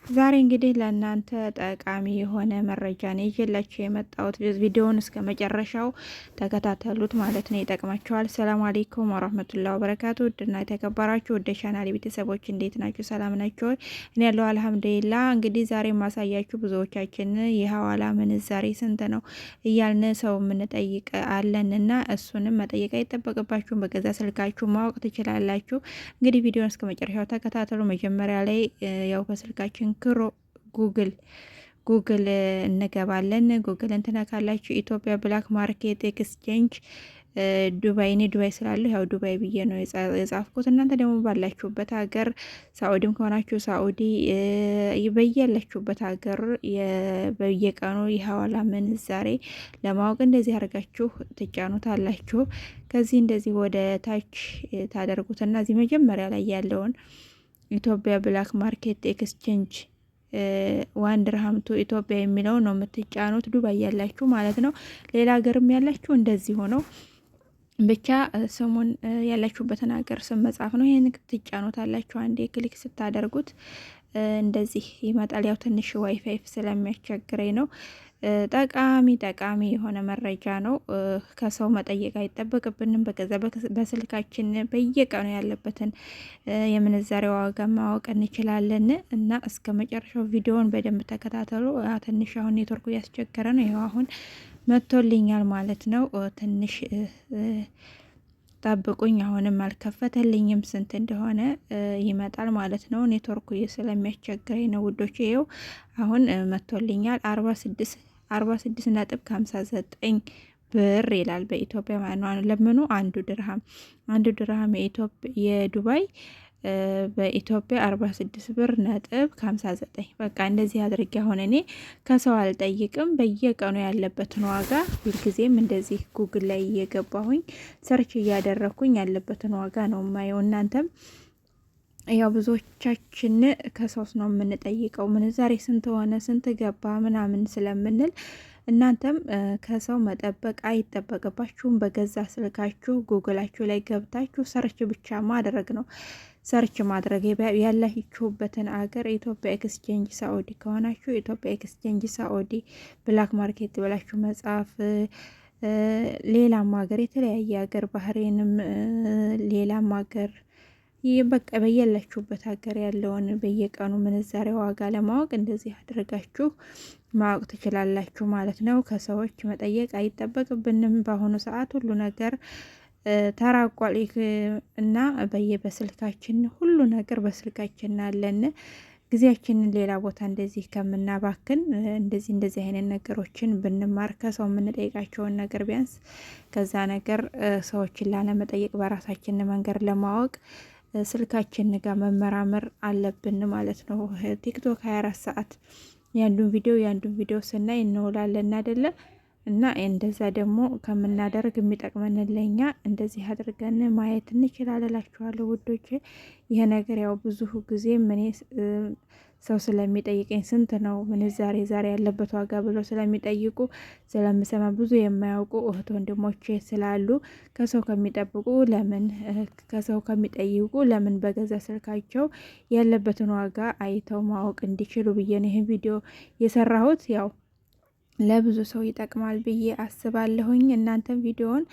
ዛሬ እንግዲህ ለእናንተ ጠቃሚ የሆነ መረጃ ነው ይዤላችሁ የመጣሁት። ቪዲዮውን እስከ መጨረሻው ተከታተሉት ማለት ነው፣ ይጠቅማችኋል። ሰላም አለይኩም ወራህመቱላሂ ወበረካቱ። ውድና የተከበራችሁ ውድ ቻናሌ ቤተሰቦች እንዴት ናችሁ? ሰላም ናችሁ? እኔ ያለው አልሐምዱሊላህ። እንግዲህ ዛሬ ማሳያችሁ ብዙዎቻችን የሐዋላ ምንዛሬ ስንት ነው እያልን ሰው የምንጠይቅ አለንና እሱንም መጠየቅ አይጠበቅባችሁም፣ በገዛ ስልካችሁ ማወቅ ትችላላችሁ። እንግዲህ ቪዲዮውን እስከ መጨረሻው ተከታተሉ። መጀመሪያ ላይ ያው በስልካችን ጉግል እንገባለን። ጉግልን ትነካላችሁ። ኢትዮጵያ ብላክ ማርኬት ኤክስቼንጅ ዱባይ። እኔ ዱባይ ስላለሁ ያው ዱባይ ብዬ ነው የጻፍኩት። እናንተ ደግሞ ባላችሁበት ሀገር ሳኡዲም ከሆናችሁ ሳኡዲ፣ በያላችሁበት ሀገር በየቀኑ የሐዋላ ምንዛሬ ለማወቅ እንደዚህ አድርጋችሁ ትጫኑታላችሁ። ከዚህ እንደዚህ ወደ ታች ታደርጉትና እዚህ መጀመሪያ ላይ ያለውን ኢትዮጵያ ብላክ ማርኬት ኤክስቼንጅ ዋን ድርሃም ቱ ኢትዮጵያ የሚለው ነው የምትጫኑት፣ ዱባይ ያላችሁ ማለት ነው። ሌላ ሀገርም ያላችሁ እንደዚህ ሆነው ብቻ ስሙን ያላችሁበትን ሀገር ስም መጻፍ ነው። ይሄን ትጫኑታላችሁ። አንዴ ክሊክ ስታደርጉት እንደዚህ ይመጣል። ያው ትንሽ ዋይፋይ ስለሚያስቸግረኝ ነው። ጠቃሚ የሆነ መረጃ ነው። ከሰው መጠየቅ አይጠበቅብንም። በገዛ በስልካችን በየቀኑ ያለበትን የምንዛሬ ዋጋ ማወቅ እንችላለን። እና እስከ መጨረሻው ቪዲዮውን በደንብ ተከታተሉ። ትንሽ አሁን ኔትወርኩ እያስቸገረ ነው። ይኸው አሁን መጥቶልኛል ማለት ነው። ትንሽ ጠብቁኝ። አሁንም አልከፈተልኝም። ስንት እንደሆነ ይመጣል ማለት ነው። ኔትወርኩ ስለሚያስቸግረኝ ነው ውዶች። ይኸው አሁን መጥቶልኛል 46.59 ብር ይላል በኢትዮጵያ ማለት ነው። ለምኑ አንዱ ድርሃም የዱባይ በኢትዮጵያ 46 ብር ነጥብ 59። በቃ እንደዚህ አድርጌ አሁን እኔ ከሰው አልጠይቅም። በየቀኑ ያለበትን ዋጋ ሁልጊዜም እንደዚህ ጉግል ላይ እየገባሁኝ ሰርች እያደረኩኝ ያለበትን ዋጋ ነው የማየው። እናንተም ያው ብዙዎቻችን ከሰውስ ነው የምንጠይቀው ምንዛሬ ስንት ሆነ ስንት ገባ ምናምን ስለምንል እናንተም ከሰው መጠበቅ አይጠበቅባችሁም። በገዛ ስልካችሁ ጉግላችሁ ላይ ገብታችሁ ሰርች ብቻ ማድረግ ነው። ሰርች ማድረግ ያላችሁበትን አገር ኢትዮጵያ ኤክስቼንጅ ሳኡዲ ከሆናችሁ ኢትዮጵያ ኤክስቼንጅ ሳኡዲ ብላክ ማርኬት ብላችሁ መጻፍ። ሌላም ሀገር የተለያየ ሀገር ባህሬንም ሌላም ሀገር በቃ በየላችሁበት ሀገር ያለውን በየቀኑ ምንዛሬ ዋጋ ለማወቅ እንደዚህ አድርጋችሁ ማወቅ ትችላላችሁ ማለት ነው። ከሰዎች መጠየቅ አይጠበቅብንም። በአሁኑ ሰዓት ሁሉ ነገር ተራቋል እና በስልካችን ሁሉ ነገር በስልካችን አለን። ጊዜያችንን ሌላ ቦታ እንደዚህ ከምናባክን እንደዚህ አይነት ነገሮችን ብንማር ከሰው የምንጠይቃቸውን ነገር ቢያንስ ከዛ ነገር ሰዎችን ላለመጠየቅ በራሳችን መንገድ ለማወቅ ስልካችን ጋር መመራመር አለብን ማለት ነው። ቲክቶክ 24 ሰዓት ያንዱን ቪዲዮ ስናይ እንውላለን አይደለ? እና እንደዛ ደግሞ ከምናደርግ የሚጠቅመን ለኛ እንደዚህ አድርገን ማየት እንችላለላችኋለሁ ውዶቼ። ይሄ ነገር ያው ብዙ ጊዜ እኔ ሰው ስለሚጠይቀኝ ስንት ነው ምንዛሬ ዛሬ ያለበት ዋጋ ብለው ስለሚጠይቁ ስለምሰማ ብዙ የማያውቁ እህት ወንድሞቼ ስላሉ ከሰው ከሚጠይቁ ለምን በገዛ ስልካቸው ያለበትን ዋጋ አይተው ማወቅ እንዲችሉ ብዬ ነው ይሄን ቪዲዮ የሰራሁት። ያው ለብዙ ሰው ይጠቅማል ብዬ አስባለሁኝ። እናንተም ቪዲዮውን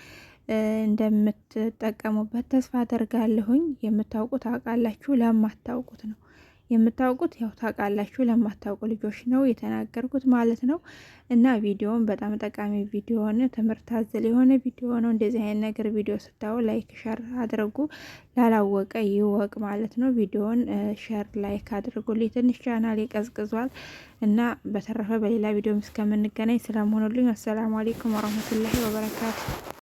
እንደምትጠቀሙበት ተስፋ አደርጋለሁኝ። የምታውቁት ታውቃላችሁ፣ ለማታውቁት ነው የምታውቁት ያው ታውቃላችሁ፣ ለማታውቁ ልጆች ነው የተናገርኩት ማለት ነው። እና ቪዲዮውን በጣም ጠቃሚ ቪዲዮ ነው፣ ትምህርት አዘል የሆነ ቪዲዮ ነው። እንደዚህ አይነት ነገር ቪዲዮ ስታዩ ላይክ ሸር አድርጉ፣ ላላወቀ ይወቅ ማለት ነው። ቪዲዮውን ሸር ላይክ አድርጉልኝ። ትንሽ ቻናል ይቀዝቅዟል እና በተረፈ በሌላ ቪዲዮ እስከምንገናኝ ሰላም ሆኖልኝ። አሰላሙ አለይኩም ወራህመቱላሂ ወበረካቱ።